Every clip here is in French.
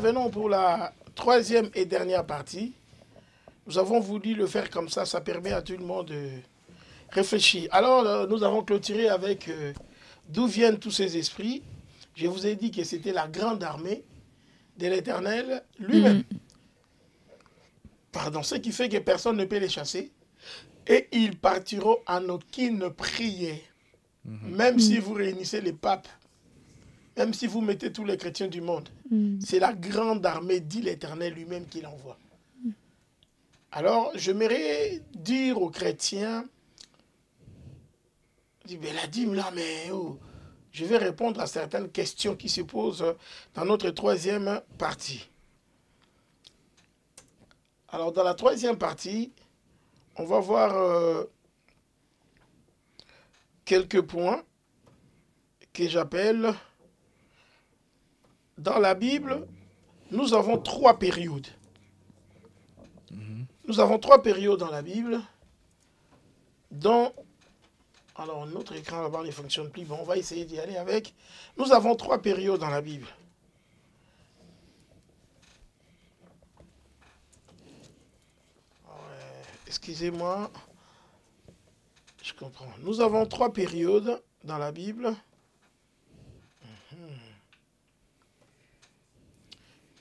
revenons pour la troisième et dernière partie. Nous avons voulu le faire comme ça permet à tout le monde de réfléchir. Alors, nous avons clôturé avec d'où viennent tous ces esprits. Je vous ai dit que c'était la grande armée de l'Éternel lui-même. Pardon, ce qui fait que personne ne peut les chasser. Et ils partiront en aucune prière. Même si vous réunissez les papes, même si vous mettez tous les chrétiens du monde, c'est la grande armée, dit l'Éternel lui-même, qui l'envoie. Alors, j'aimerais dire aux chrétiens, la dîme là, mais oh, je vais répondre à certaines questions qui se posent dans notre troisième partie. Alors, dans la troisième partie, on va voir quelques points que j'appelle, dans la Bible, nous avons 3 périodes. Nous avons 3 périodes dans la Bible, dont, alors notre écran là-bas ne fonctionne plus, bon, on va essayer d'y aller avec. Nous avons 3 périodes dans la Bible. Excusez-moi, je comprends. Nous avons 3 périodes dans la Bible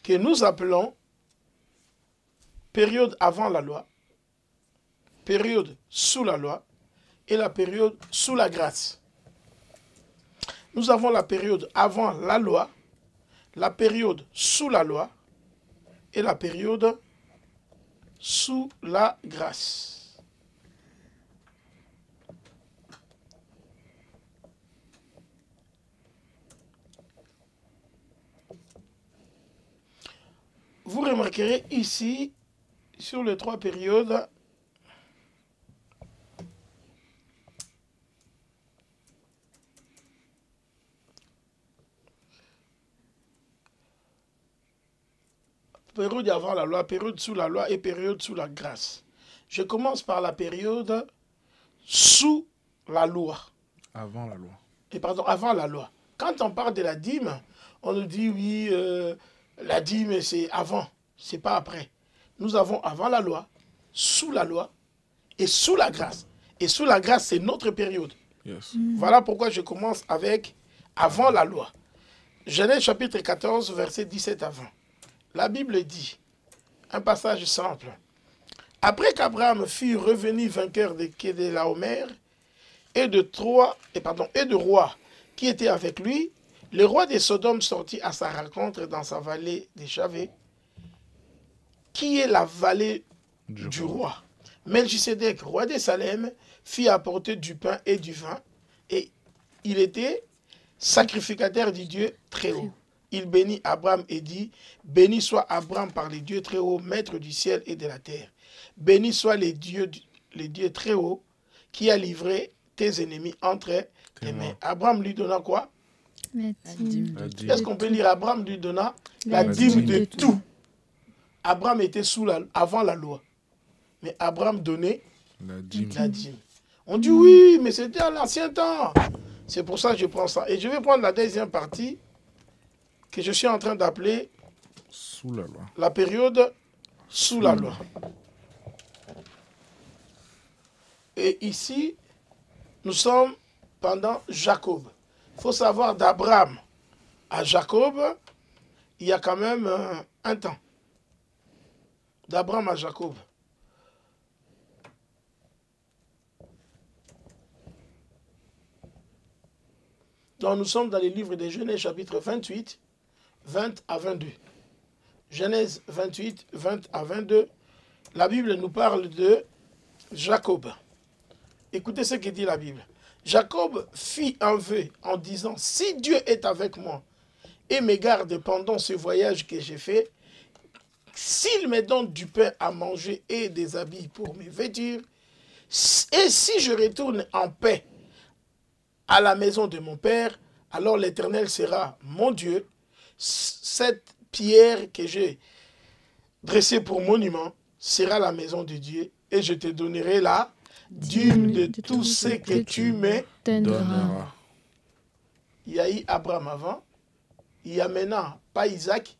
que nous appelons période avant la loi, période sous la loi et la période sous la grâce. Nous avons la période avant la loi, la période sous la loi et la période sous la grâce. Vous remarquerez ici, sur les 3 périodes, période avant la loi, période sous la loi et période sous la grâce. Je commence par la période sous la loi. Avant la loi. Et pardon, avant la loi. Quand on parle de la dîme, on nous dit oui, la dîme c'est avant, c'est pas après. Nous avons avant la loi, sous la loi et sous la grâce. Et sous la grâce, c'est notre période. Yes. Voilà pourquoi je commence avec avant la loi. Genèse chapitre 14, verset 17 à 20. La Bible dit, un passage simple. Après qu'Abraham fut revenu vainqueur de Kedélaomer et de rois qui étaient avec lui, le roi de Sodome sortit à sa rencontre dans sa vallée des Chavets, qui est la vallée du roi. Melchisedec, roi de Salem, fit apporter du pain et du vin, et il était sacrificateur du Dieu très haut. Il bénit Abraham et dit, béni soit Abraham par les dieux très hauts, maître du ciel et de la terre. Béni soit les dieux très hauts, qui a livré tes ennemis entre tes mains. Abraham lui donna quoi? La dîme. Est-ce qu'on peut lire Abraham lui donna la dîme de tout? Abraham était avant la loi. Mais Abraham donnait la dîme. On dit oui, mais c'était à l'ancien temps. C'est pour ça que je prends ça. Et je vais prendre la deuxième partie que je suis en train d'appeler sous la loi. La période sous la loi. Et ici, nous sommes pendant Jacob. Il faut savoir d'Abraham à Jacob, il y a quand même un temps. D'Abraham à Jacob. Donc nous sommes dans les livres de Genèse chapitre 28, 20 à 22. Genèse 28, 20 à 22. La Bible nous parle de Jacob. Écoutez ce que dit la Bible. Jacob fit un vœu en disant, si Dieu est avec moi et me garde pendant ce voyage que j'ai fait, s'il me donne du pain à manger et des habits pour me vêtir, et si je retourne en paix à la maison de mon père, alors l'Éternel sera mon Dieu. Cette pierre que j'ai dressée pour monument sera la maison de Dieu, et je te donnerai la dîme de tout ce que tu me donneras. Il y a eu Abraham avant, il y a maintenant pas Isaac,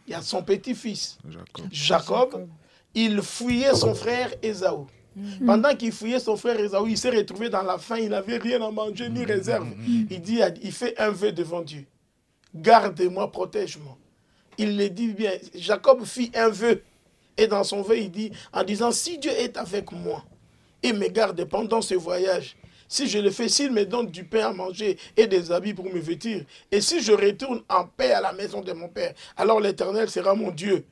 il y a son petit-fils, Jacob. Jacob. Il fouillait son frère Ésaü. Pendant qu'il fouillait son frère Ésaü, il s'est retrouvé dans la faim, il n'avait rien à manger ni réserve. Il dit, il fait un vœu devant Dieu. Garde-moi, protège-moi. Il le dit bien. Jacob fit un vœu. Et dans son vœu, il dit, en disant, si Dieu est avec moi et me garde pendant ce voyage, si je le fais, s'il me donne du pain à manger et des habits pour me vêtir, et si je retourne en paix à la maison de mon père, alors l'Éternel sera mon Dieu.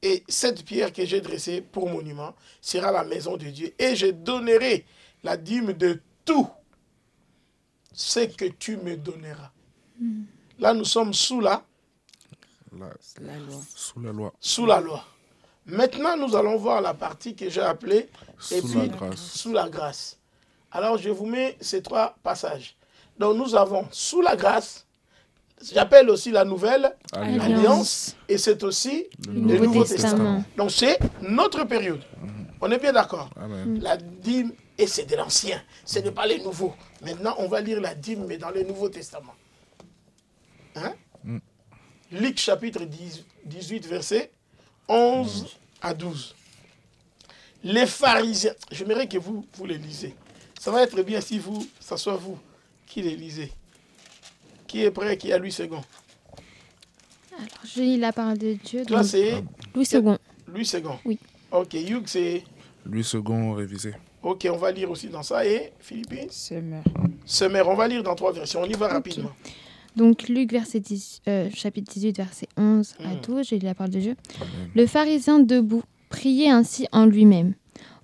Et cette pierre que j'ai dressée pour monument sera la maison de Dieu. Et je donnerai la dîme de tout ce que tu me donneras. Là, nous sommes sous la La- loi. Sous la loi. sous la loi. Maintenant, nous allons voir la partie que j'ai appelée Sous la grâce. sous la grâce. Alors, je vous mets ces trois passages. Donc, nous avons sous la grâce, j'appelle aussi la nouvelle Alliance. alliance, et c'est aussi Le le Nouveau Nouveau Testament. Testament. Donc, c'est notre période. On est bien d'accord? Amen. La dîme, et c'est de l'ancien, ce n'est pas les nouveaux. Maintenant, on va lire la dîme, mais dans le Nouveau Testament. Hein? Luc chapitre 18, verset 11 à 12. Les pharisiens, j'aimerais que vous les lisez. Ça va être bien si ça soit vous qui les lisez. Qui est prêt, qui a Louis II? Alors, je lis la parole de Dieu. Toi, donc, c'est Louis II. Louis II. Oui. Ok, Hugh, c'est... Lui second révisé. Ok, on va lire aussi dans ça. Et Philippine? Semeur. Semeur, on va lire dans 3 versions. On y va rapidement. Donc, Luc, chapitre 18, verset 11 à 12, j'ai lu la parole de Dieu. Le pharisien debout priait ainsi en lui-même.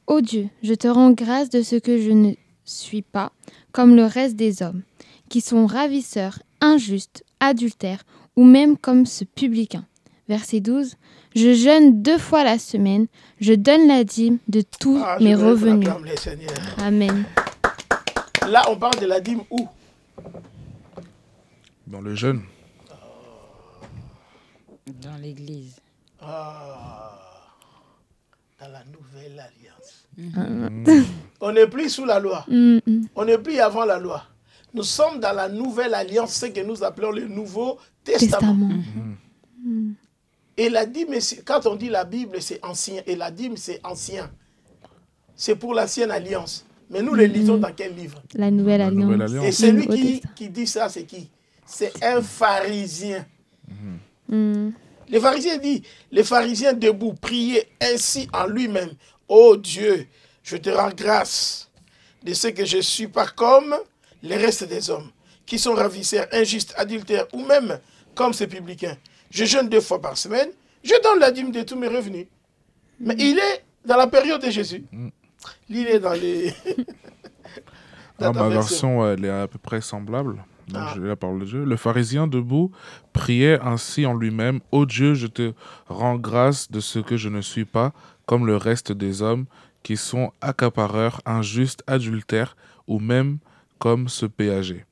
Ô Dieu, je te rends grâce de ce que je ne suis pas comme le reste des hommes, qui sont ravisseurs, injustes, adultères, ou même comme ce publicain. Verset 12. Je jeûne 2 fois la semaine, je donne la dîme de tous Ah, je mes voudrais qu'on revenus. acclame les Seigneurs. Amen. Là, on parle de la dîme où? Dans le jeûne. Dans l'église. Ah, dans la nouvelle alliance. On n'est plus sous la loi. On n'est plus avant la loi. Nous sommes dans la nouvelle alliance, ce que nous appelons le Nouveau Testament. Et la dîme, quand on dit la Bible, c'est ancien. Et la dîme, c'est ancien. C'est pour l'ancienne alliance. Mais nous les lisons dans quel livre? La nouvelle La alliance. nouvelle alliance. Et celui Nouveau Testament. qui dit ça, c'est qui? C'est un pharisien. Mm. Le pharisien dit, les pharisiens debout priaient ainsi en lui-même. Ô Dieu, je te rends grâce de ce que je ne suis pas comme les restes des hommes, qui sont ravisseurs, injustes, adultères, ou même comme ces publicains. Je jeûne 2 fois par semaine, je donne la dîme de tous mes revenus. Mais il est dans la période de Jésus. Il est dans les... dans ta Ma version. version, elle est à peu près semblable. Donc, Ah. je vais la parole de Dieu. Le pharisien debout priait ainsi en lui-même. Ô Dieu, je te rends grâce de ce que je ne suis pas comme le reste des hommes qui sont accapareurs, injustes, adultères ou même comme ce péager.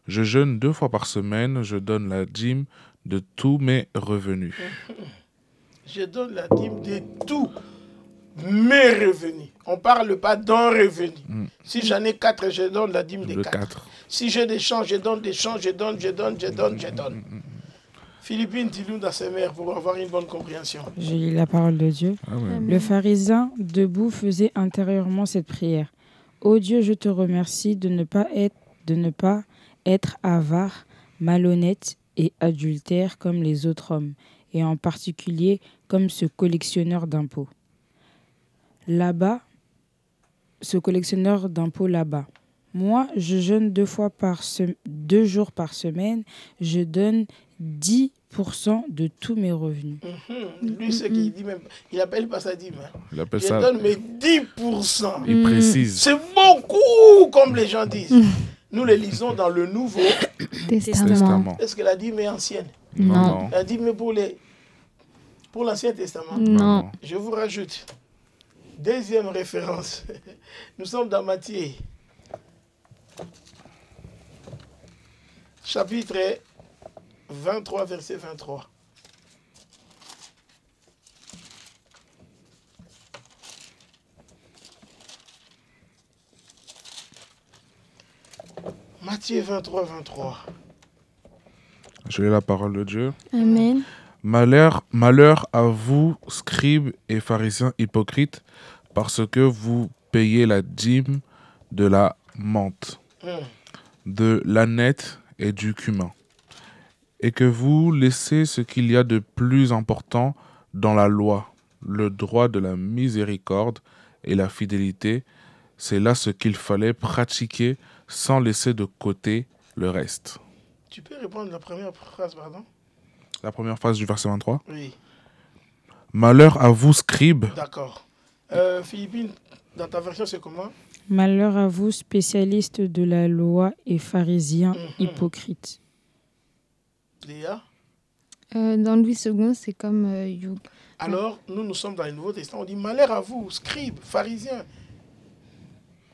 Je jeûne 2 fois par semaine, je donne la dîme de tous mes revenus. Je donne la dîme de tous mes revenus. On ne parle pas d'un revenu. Si j'en ai 4, je donne la dîme des De 4. 4. Si j'ai des champs, je donne des champs, je donne. Philippine, dis-nous dans ses mères pour avoir une bonne compréhension. Je lis la parole de Dieu. Amen. Le pharisien, debout, faisait intérieurement cette prière. Ô Dieu, je te remercie de ne pas être avare, malhonnête et adultère comme les autres hommes, et en particulier comme ce collectionneur d'impôts. Là-bas, ce collectionneur d'impôts là-bas. Moi, je jeûne 2 jours par semaine, je donne 10% de tous mes revenus. Lui, ce qu'il dit même, il appelle pas ça dîme. Hein. Il appelle Je ça. donne mes 10%. Il précise. C'est beaucoup, comme les gens disent. Nous les lisons dans le Nouveau. Testament. Testament. Est-ce que la dîme est ancienne? Non. La dîme est pour l'Ancien Testament. Non. Je vous rajoute. Deuxième référence. Nous sommes dans Matthieu. Chapitre 23, verset 23. Matthieu 23, 23. Je lis la parole de Dieu. Amen. Malheur à vous, scribes et pharisiens hypocrites, parce que vous payez la dîme de la menthe, de l'ânette et du cumin, et que vous laissez ce qu'il y a de plus important dans la loi, le droit de la miséricorde et la fidélité. C'est là ce qu'il fallait pratiquer sans laisser de côté le reste. Tu peux répondre la première phrase, pardon? La première phrase du verset 23. Oui. Malheur à vous, scribes. D'accord. Philippine, dans ta version, c'est comment? Malheur à vous, spécialistes de la loi et pharisiens hypocrites. Léa? Dans Louis II, c'est comme Youg. Alors, nous sommes dans le Nouveau Testament. On dit malheur à vous, scribes, pharisiens,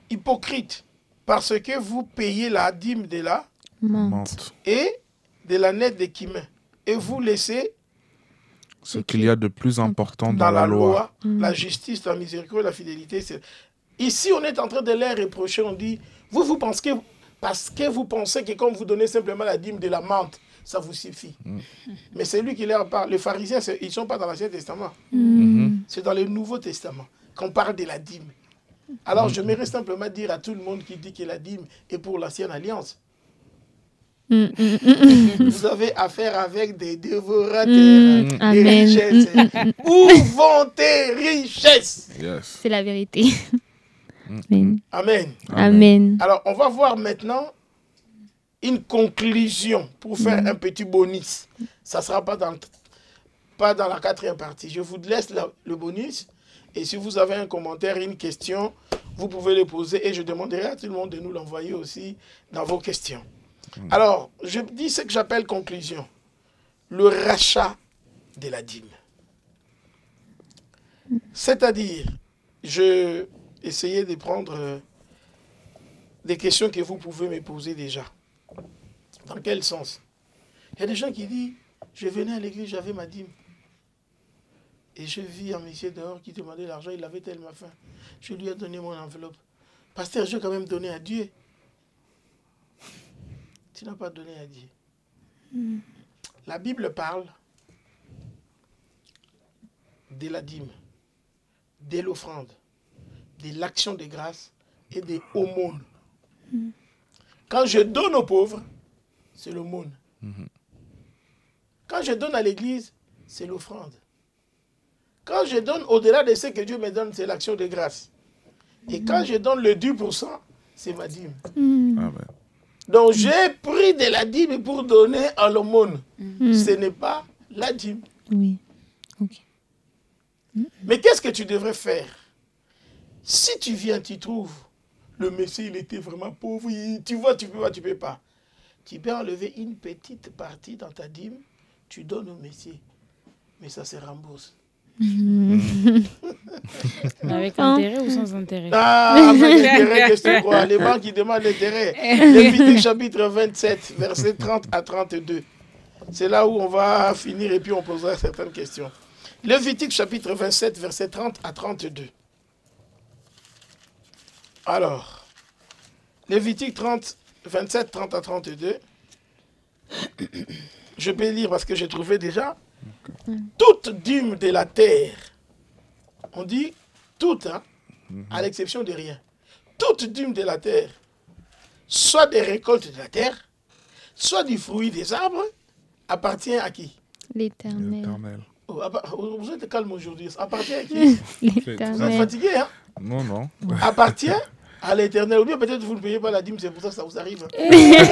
hypocrites, parce que vous payez la dîme de la Menthe. et de la nette des cumin. Et vous laissez Ce qu'il y a de plus important dans la loi, Mm. la justice, la miséricorde, la fidélité. Ici, on est en train de les reprocher. On dit, vous pensez que, parce que vous pensez que comme vous donnez simplement la dîme de la menthe, ça vous suffit. Mais c'est lui qui leur parle. Les pharisiens, ils ne sont pas dans l'Ancien Testament. C'est dans le Nouveau Testament qu'on parle de la dîme. Alors, j'aimerais simplement dire à tout le monde qui dit que la dîme est pour l'Ancienne Alliance. Vous avez affaire avec des dévorateurs des Amen. richesses. Où vont tes richesses? Yes. C'est la vérité. Amen. Amen. Amen. Alors, on va voir maintenant une conclusion pour faire un petit bonus. Ça ne sera pas dans la quatrième partie. Je vous laisse le bonus. Et si vous avez un commentaire, une question, vous pouvez le poser. Et je demanderai à tout le monde de nous l'envoyer aussi dans vos questions. Alors, je dis ce que j'appelle conclusion. Le rachat de la dîme. C'est-à-dire, je essayais de prendre des questions que vous pouvez me poser déjà. Dans quel sens? Il y a des gens qui disent, je venais à l'église, j'avais ma dîme. Et je vis un monsieur dehors qui demandait l'argent, il avait tellement faim. Je lui ai donné mon enveloppe. Pasteur, je vais quand même donner à Dieu. Tu n'as pas donné à Dieu. La Bible parle de la dîme, de l'offrande, de l'action de grâce et des aumônes. Quand je donne aux pauvres, c'est l'aumône. Quand je donne à l'église, c'est l'offrande. Quand je donne au-delà de ce que Dieu me donne, c'est l'action de grâce. Et quand je donne le 10%, c'est ma dîme. Amen. Donc j'ai pris de la dîme pour donner à l'aumône. Ce n'est pas la dîme. Oui. Ok. Mais qu'est-ce que tu devrais faire? Si tu viens, tu trouves, le monsieur, il était vraiment pauvre, tu vois, tu peux pas. Tu peux enlever une petite partie dans ta dîme, tu donnes au monsieur, mais ça se rembourse. Avec intérêt ou sans intérêt? Ah, avec intérêt, qu'est-ce que tu crois? Les banques qui demandent l'intérêt. Lévitique chapitre 27, versets 30 à 32. C'est là où on va finir et puis on posera certaines questions. Lévitique chapitre 27, versets 30 à 32. Alors, Lévitique 27, 30 à 32. Je peux lire parce que j'ai trouvé déjà. Toute dîme de la terre, on dit toute, hein, à l'exception de rien. Toute dîme de la terre, soit des récoltes de la terre, soit du fruit des arbres, appartient à qui? L'Éternel. Éternel. Oh, vous êtes calme aujourd'hui. Ça appartient à qui? Vous êtes L'Éternel. fatigué, hein? Non, non. Appartient à l'Éternel. Ou bien peut-être vous ne payez pas la dîme, c'est pour ça que ça vous arrive. Mais je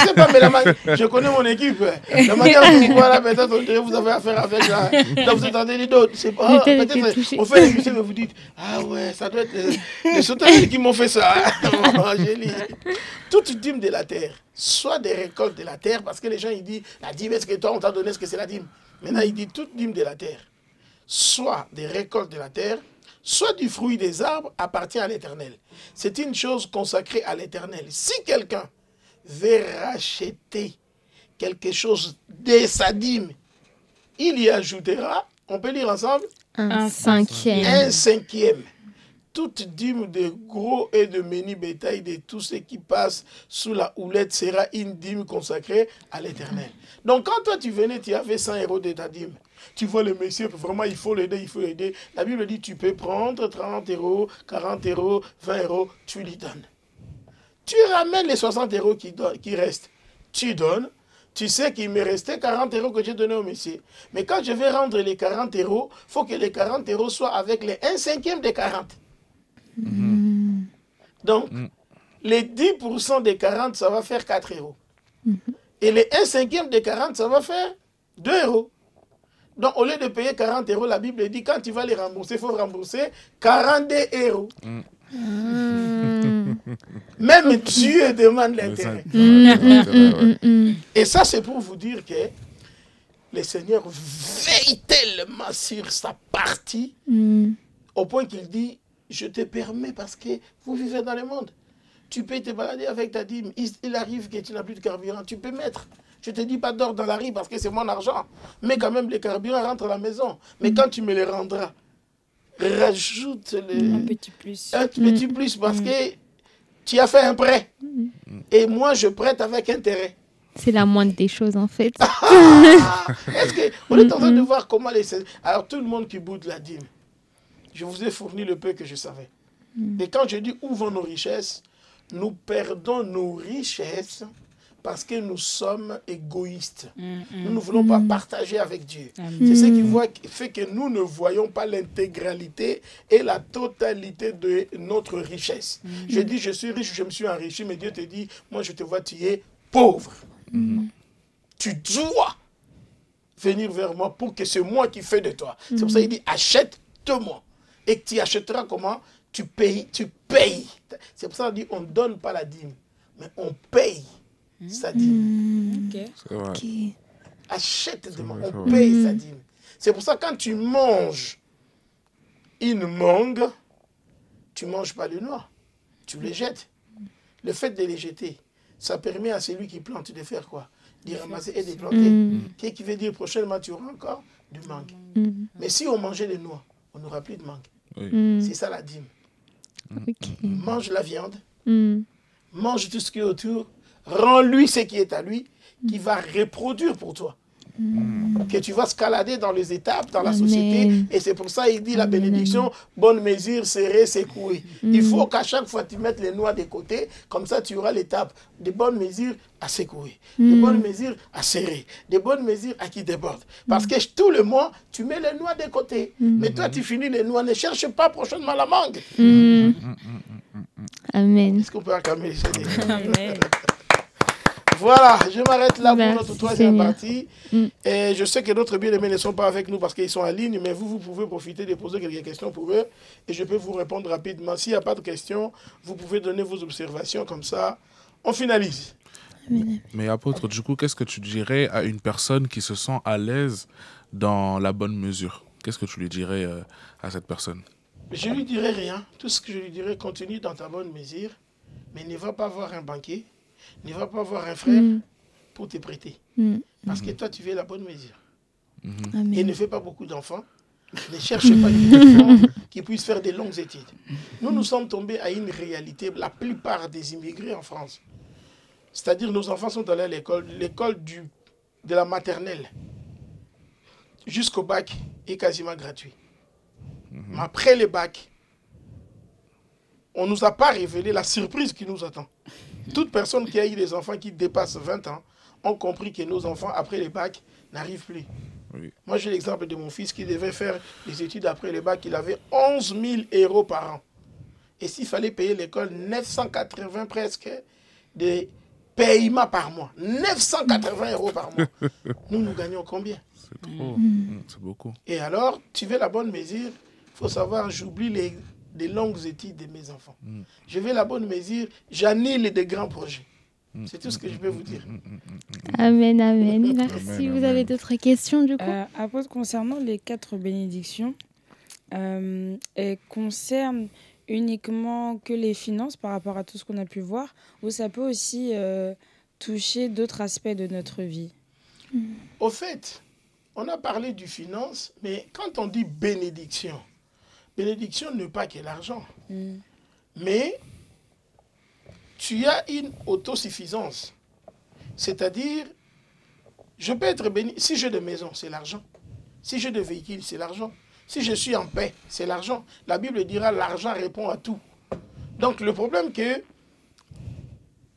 sais pas, mais je connais mon équipe. La manière dont vous voilà, peut-être on dirait que vous avez affaire avec la... Là, vous entendez les d'autres. C'est pas... Peut-être on fait l'émission, mais vous dites, ah ouais, ça doit être les sauterelles qui m'ont fait ça. J'ai lu. Toute dîme de la terre, soit des récoltes de la terre, parce que les gens ils disent, la dîme, est-ce que toi on t'a donné ce que c'est la dîme? Maintenant il dit toute dîme de la terre, soit des récoltes de la terre, soit du fruit des arbres appartient à l'Éternel. C'est une chose consacrée à l'Éternel. Si quelqu'un veut racheter quelque chose de sa dîme, il y ajoutera, on peut lire ensemble, Un cinquième. un cinquième. toute dîme de gros et de menu bétail de tout ce qui passe sous la houlette sera une dîme consacrée à l'Éternel. Donc quand toi tu venais, tu avais 100 € de ta dîme. Tu vois le monsieur, vraiment il faut l'aider, il faut l'aider. La Bible dit tu peux prendre 30 €, 40 €, 20 €, tu lui donnes. Tu ramènes les 60 € qui restent. Tu donnes. Tu sais qu'il me restait 40 € que j'ai donné au monsieur. Mais quand je vais rendre les 40 €, il faut que les 40 € soient avec les 1/5 des 40. Donc, les 10% des 40, ça va faire 4 €. Et les 1/5 des 40, ça va faire 2 €. Donc, au lieu de payer 40 €, la Bible dit, quand tu vas les rembourser, il faut rembourser 42 €. Même Dieu demande l'intérêt. Et ça, c'est pour vous dire que le Seigneur veille tellement sur sa partie, au point qu'il dit, je te permets parce que vous vivez dans le monde. Tu peux te balader avec ta dîme. Il arrive que tu n'as plus de carburant. Tu peux mettre. Je ne te dis pas d'or dans la rue parce que c'est mon argent. Mais quand même, les carburants rentrent à la maison. Mais quand tu me les rendras, rajoute un petit plus. Un petit plus parce que tu as fait un prêt. Et moi, je prête avec intérêt. C'est la moindre des choses, en fait. Est-ce que on est en train de voir comment les... Alors, tout le monde qui boude la dîme, je vous ai fourni le peu que je savais. Et quand je dis où vont nos richesses, nous perdons nos richesses parce que nous sommes égoïstes. Nous ne voulons pas partager avec Dieu. C'est ce qui fait que nous ne voyons pas l'intégralité et la totalité de notre richesse. Je dis, je suis riche, je me suis enrichi, mais Dieu te dit, moi je te vois, tu es pauvre. Tu dois venir vers moi pour que c'est moi qui fais de toi. C'est pour ça qu'il dit, achète-moi. Et tu achèteras comment? Tu payes. C'est pour ça qu'on dit, on ne donne pas la dîme, mais on paye sa dîme. C'est vrai. Achète de moi, on paye sa dîme. C'est pour ça que quand tu manges une mangue, tu ne manges pas le noix, tu les jettes. Le fait de les jeter, ça permet à celui qui plante de faire quoi? De ramasser et de planter. Qui veut dire prochainement tu auras encore du mangue. Mais si on mangeait les noix, on n'aura plus de mangue. C'est ça la dîme. Mange la viande, mange tout ce qui est autour, rends-lui ce qui est à lui, qui va reproduire pour toi. Que tu vas escalader dans les étapes, dans la société. Et c'est pour ça qu'il dit la bénédiction, bonne mesure, serrée, secouée. Il faut qu'à chaque fois tu mettes les noix de côté, comme ça tu auras l'étape de bonnes mesures à secouer, de bonnes mesures à serrer, de bonnes mesures à qui déborde. Parce que tout le mois, tu mets les noix de côté. Mais toi, tu finis les noix, ne cherche pas prochainement la mangue. Amen. Est-ce qu'on peut acclamer les Seigneurs? Amen. Voilà, je m'arrête là pour Merci, notre troisième Seigneur. partie. Et je sais que d'autres bien-aimés ne sont pas avec nous parce qu'ils sont en ligne, mais vous pouvez profiter de poser quelques questions pour eux et je peux vous répondre rapidement. S'il n'y a pas de questions, vous pouvez donner vos observations, comme ça, on finalise. Mais apôtre, du coup, qu'est-ce que tu dirais à une personne qui se sent à l'aise dans la bonne mesure? Qu'est-ce que tu lui dirais à cette personne? Je ne lui dirai rien. Tout ce que je lui dirai, continue dans ta bonne mesure, mais ne va pas voir un banquier, ne va pas voir un frère pour te prêter. Parce que toi, tu veux la bonne mesure. Et ne fais pas beaucoup d'enfants. Ne cherche pas des enfants qui puissent faire des longues études. Nous sommes tombés à une réalité, la plupart des immigrés en France. C'est-à-dire nos enfants sont allés à l'école de la maternelle jusqu'au bac est quasiment gratuit. Mais après le bac, on ne nous a pas révélé la surprise qui nous attend. Toute personne qui a eu des enfants qui dépassent 20 ans ont compris que nos enfants, après le bac, n'arrivent plus. Oui. Moi, j'ai l'exemple de mon fils qui devait faire des études après le bac. Il avait 11 000 € par an. Et s'il fallait payer l'école, 980 presque de paiement par mois. 980 € par mois. Nous gagnons combien? C'est trop. C'est beaucoup. Et alors, tu veux la bonne mesure, il faut savoir, j'oublie les longues études de mes enfants. Je veux la bonne mesure, j'annule des grands projets. C'est tout ce que je peux vous dire. Amen, amen. Merci. Amen, Vous amen. avez d'autres questions, du coup? Apôtre, concernant les 4 bénédictions, elles concernent uniquement que les finances par rapport à tout ce qu'on a pu voir, ou ça peut aussi toucher d'autres aspects de notre vie? Au fait, on a parlé du finance, mais quand on dit bénédiction, bénédiction n'est pas que l'argent. Mais tu as une autosuffisance. C'est-à-dire, je peux être béni. Si j'ai des maisons, c'est l'argent. Si j'ai des véhicules, c'est l'argent. Si je suis en paix, c'est l'argent. La Bible dira l'argent répond à tout. Donc le problème que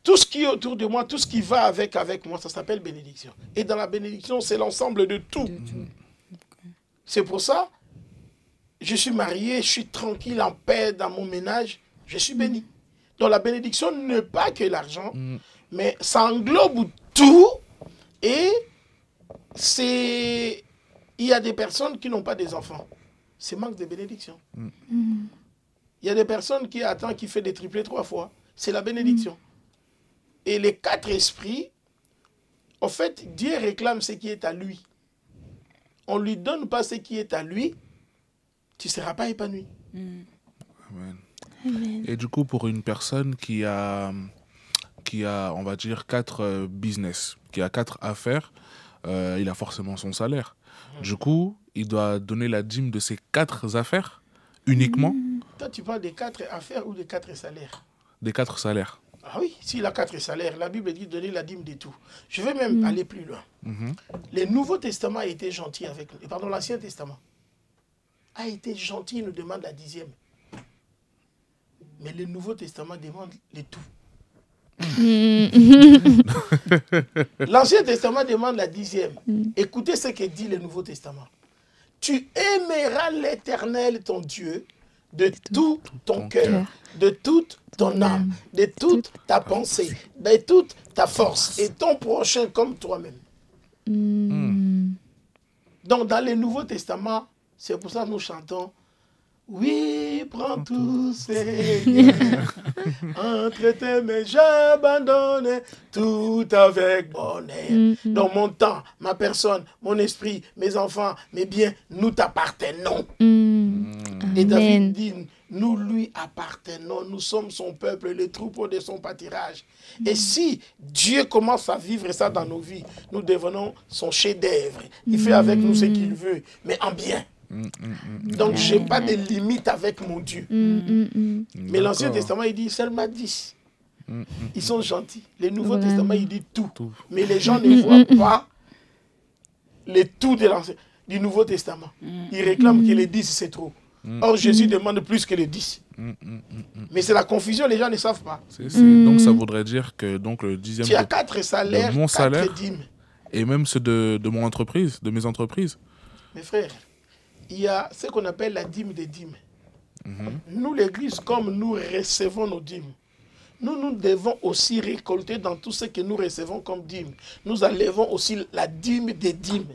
tout ce qui est autour de moi, tout ce qui va avec moi, ça s'appelle bénédiction. Et dans la bénédiction, c'est l'ensemble de tout. C'est pour ça, je suis marié, je suis tranquille, en paix dans mon ménage, je suis béni. Donc la bénédiction n'est pas que l'argent, mais ça englobe tout. Et il y a des personnes qui n'ont pas des enfants. C'est manque de bénédiction. Il y a des personnes qui attendent, qui fait des triplés 3 fois. C'est la bénédiction. Et les 4 esprits, en fait, Dieu réclame ce qui est à lui. On ne lui donne pas ce qui est à lui, tu ne seras pas épanoui. Amen. Et du coup, pour une personne qui a on va dire, 4 business, qui a 4 affaires, il a forcément son salaire. Du coup, il doit donner la dîme de ses 4 affaires uniquement. Toi, tu parles des 4 affaires ou des 4 salaires? Des 4 salaires. Ah oui, s'il a 4 salaires, la Bible dit donner la dîme de tout. Je vais même aller plus loin. Le Nouveau Testament a été gentil avec nous. Pardon, l'Ancien Testament a été gentil, il nous demande la 10e. Mais le Nouveau Testament demande le tout. L'Ancien Testament demande la 10e. Écoutez ce que dit le Nouveau Testament. Tu aimeras l'Éternel, ton Dieu, de tout ton cœur, de toute ton âme, de toute ta pensée, de toute ta force, et ton prochain comme toi-même. Donc dans le Nouveau Testament, c'est pour ça que nous chantons « Oui, prends tout, Seigneur, entre tes mains, j'abandonne tout avec bonheur. Donc mon temps, ma personne, mon esprit, mes enfants, mes biens, nous t'appartenons. » Et David dit, nous lui appartenons, nous sommes son peuple, les troupeaux de son pâturage. Et si Dieu commence à vivre ça dans nos vies, nous devenons son chef-d'œuvre. Il fait avec nous ce qu'il veut, mais en bien. Donc je n'ai pas de limite avec mon Dieu. Mais l'Ancien Testament, il dit seulement 10. Ils sont gentils. Le Nouveau Testament, il dit tout. Mais les gens ne voient pas les tout du Nouveau Testament. Ils réclament que les 10, c'est trop. Or, Jésus demande plus que les 10. Mais c'est la confusion, les gens ne savent pas. Donc, ça voudrait dire que donc, le 10e... Tu as 4 salaires, de mon salaire, 4 dîmes. Et même ceux de mon entreprise, de mes entreprises. Mes frères, il y a ce qu'on appelle la dîme des dîmes. Nous, l'Église, comme nous recevons nos dîmes, nous devons aussi récolter dans tout ce que nous recevons comme dîme. Nous enlevons aussi la dîme des dîmes.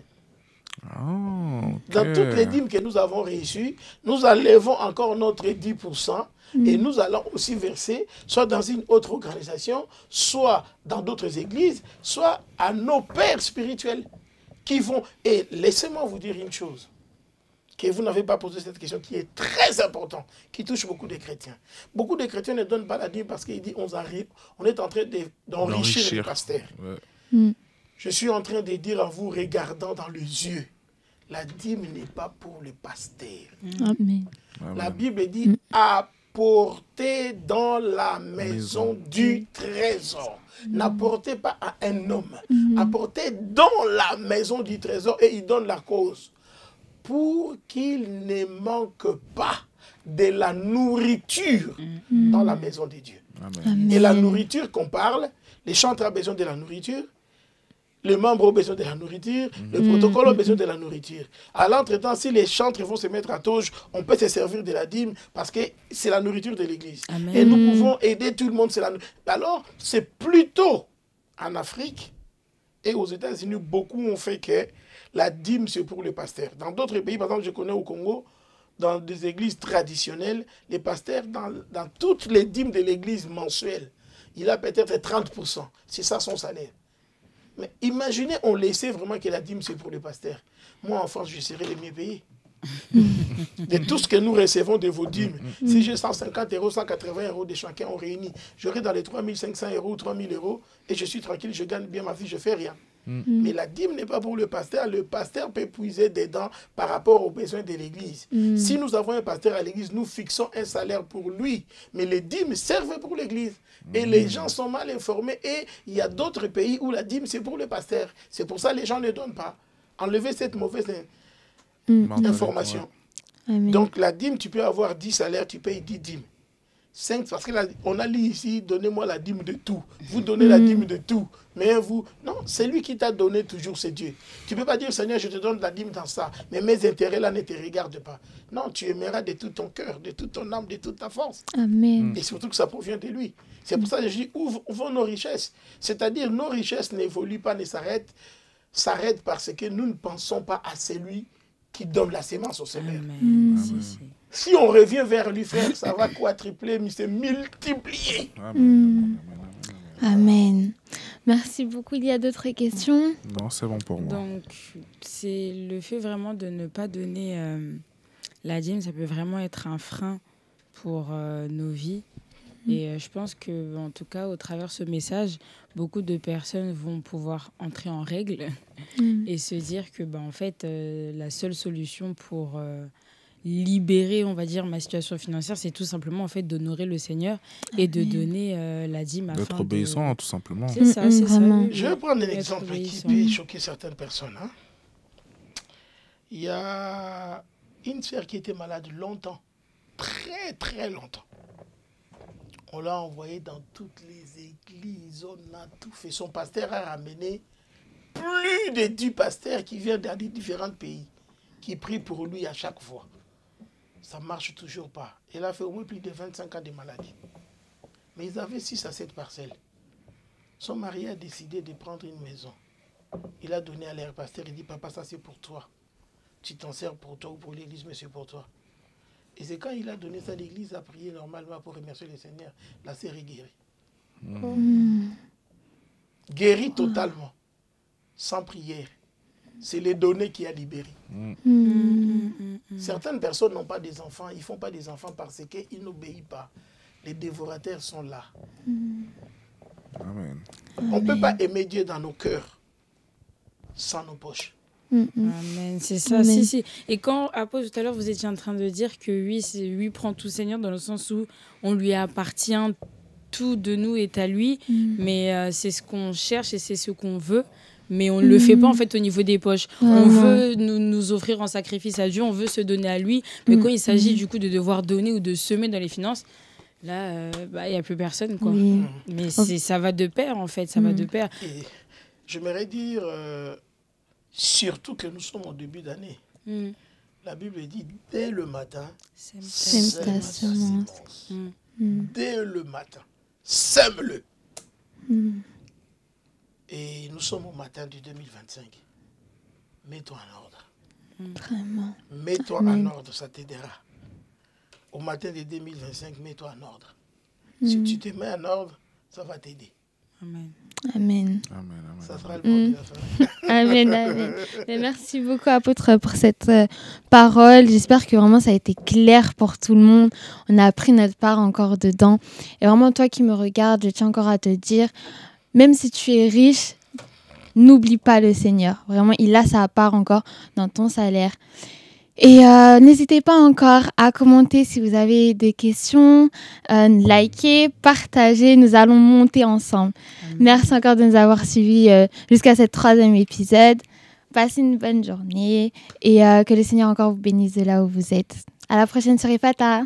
Dans toutes les dîmes que nous avons reçues, nous enlevons encore notre 10% et nous allons aussi verser soit dans une autre organisation, soit dans d'autres églises, soit à nos pères spirituels qui vont... Et laissez-moi vous dire une chose, que vous n'avez pas posé cette question qui est très importante, qui touche beaucoup de chrétiens. Beaucoup de chrétiens ne donnent pas la dîme parce qu'ils disent on est en train d'enrichir les pasteurs. Je suis en train de dire à vous, regardant dans les yeux, la dîme n'est pas pour les pasteurs. Amen. La Bible dit apportez dans la maison du trésor. N'apportez pas à un homme. Apportez dans la maison du trésor et il donne la cause. Pour qu'il ne manque pas de la nourriture dans la maison de Dieu. Amen. Et la nourriture qu'on parle, les chantres ont besoin de la nourriture. Les membres ont besoin de la nourriture, le protocole a besoin de la nourriture. À l'entretemps, si les chantres vont se mettre à tauge, on peut se servir de la dîme parce que c'est la nourriture de l'Église. Et nous pouvons aider tout le monde. Alors, c'est plutôt en Afrique et aux États-Unis, beaucoup ont fait que la dîme, c'est pour les pasteurs. Dans d'autres pays, par exemple, je connais au Congo, dans des églises traditionnelles, les pasteurs, dans toutes les dîmes de l'église mensuelle, il a peut-être 30%. C'est ça son salaire. Mais imaginez, on laissait vraiment que la dîme, c'est pour les pasteurs. Moi, en France, je serais le mieux payé. De tout ce que nous recevons de vos dîmes. Si j'ai 150 €, 180 € de chacun, on réunit. J'aurai dans les 3500 € ou 3000 € et je suis tranquille, je gagne bien ma vie, je ne fais rien. Mais la dîme n'est pas pour le pasteur. Le pasteur peut puiser dedans par rapport aux besoins de l'église. Si nous avons un pasteur à l'église, nous fixons un salaire pour lui. Mais les dîmes servent pour l'église. Et les gens sont mal informés. Et il y a d'autres pays où la dîme, c'est pour le pasteur. C'est pour ça que les gens ne donnent pas. Enlevez cette mauvaise information. Amen. Donc la dîme, tu peux avoir 10 salaires, tu payes 10 dîmes. 5, parce qu'on a lu ici, donnez-moi la dîme de tout. Vous donnez la dîme de tout. Mais vous, non, c'est lui qui t'a donné toujours, c'est Dieu. Tu ne peux pas dire, Seigneur, je te donne la dîme dans ça, mais mes intérêts là ne te regardent pas. Non, tu aimeras de tout ton cœur, de toute ton âme, de toute ta force. Amen. Et surtout que ça provient de lui. C'est pour ça que je dis, où vont nos richesses? C'est-à-dire, nos richesses n'évoluent pas, ne s'arrêtent parce que nous ne pensons pas à celui qui donne la sémence au semeur. Si on revient vers lui, frère, ça va quadrupler, mais c'est multiplier. Amen. Merci beaucoup. Il y a d'autres questions? Non, c'est bon pour moi. Donc, c'est le fait vraiment de ne pas donner la dîme, ça peut vraiment être un frein pour nos vies. Et je pense que, en tout cas, au travers de ce message, beaucoup de personnes vont pouvoir entrer en règle et se dire que, en fait, la seule solution pour libérer, on va dire, ma situation financière, c'est tout simplement en fait d'honorer le Seigneur et de donner la dîme afin d'être obéissant, tout simplement. C'est ça, c'est ça. Je vais prendre un exemple qui peut choquer certaines personnes. Il y a une sœur qui était malade longtemps, très très longtemps. On l'a envoyé dans toutes les églises, on a tout fait. Son pasteur a ramené plus de 10 pasteurs qui viennent dans les différents pays, qui prient pour lui à chaque fois. Ça ne marche toujours pas. Elle a fait au moins plus de 25 ans de maladie. Mais ils avaient 6 à 7 parcelles. Son mari a décidé de prendre une maison. Il a donné à leur pasteur, il dit, papa, ça c'est pour toi. Tu t'en sers pour toi ou pour l'église, mais c'est pour toi. Et c'est quand il a donné ça, l'église a prié normalement pour remercier le Seigneur. La sœur est guérie. Guérie totalement. Sans prière. C'est les données qui a libéré. Certaines personnes n'ont pas des enfants. Ils ne font pas des enfants parce qu'ils n'obéissent pas. Les dévorateurs sont là. Amen. On ne peut pas aimer Dieu dans nos cœurs sans nos poches. Amen, c'est ça. Si. Et quand, Apôtre, tout à l'heure, vous étiez en train de dire que lui prend tout Seigneur dans le sens où on lui appartient, tout de nous est à lui, mais c'est ce qu'on cherche et c'est ce qu'on veut. Mais on ne le fait pas en fait au niveau des poches. On veut nous offrir en sacrifice à Dieu, on veut se donner à lui. Mais quand il s'agit du coup de devoir donner ou de semer dans les finances, là, il n'y a plus personne, quoi. Mais ça va de pair, en fait, ça va de pair. Et j'aimerais dire, surtout que nous sommes au début d'année. La Bible dit, dès le matin, sème ta semence. Dès le matin, sème-le. Et nous sommes au matin du 2025. Mets-toi en ordre. Vraiment. Mets-toi en ordre, ça t'aidera. Au matin du 2025, mets-toi en ordre. Si tu te mets en ordre, ça va t'aider. Amen. Amen. Ça sera le mot de la fin. Amen. Et merci beaucoup, Apôtre, pour cette parole. J'espère que vraiment ça a été clair pour tout le monde. On a appris notre part encore dedans. Et vraiment, toi qui me regardes, je tiens encore à te dire, même si tu es riche, n'oublie pas le Seigneur. Vraiment, il a sa part encore dans ton salaire. Et n'hésitez pas encore à commenter si vous avez des questions, liker, partager. Nous allons monter ensemble. Merci encore de nous avoir suivis jusqu'à ce 3e épisode. Passez une bonne journée et que le Seigneur encore vous bénisse de là où vous êtes. À la prochaine sur Epata.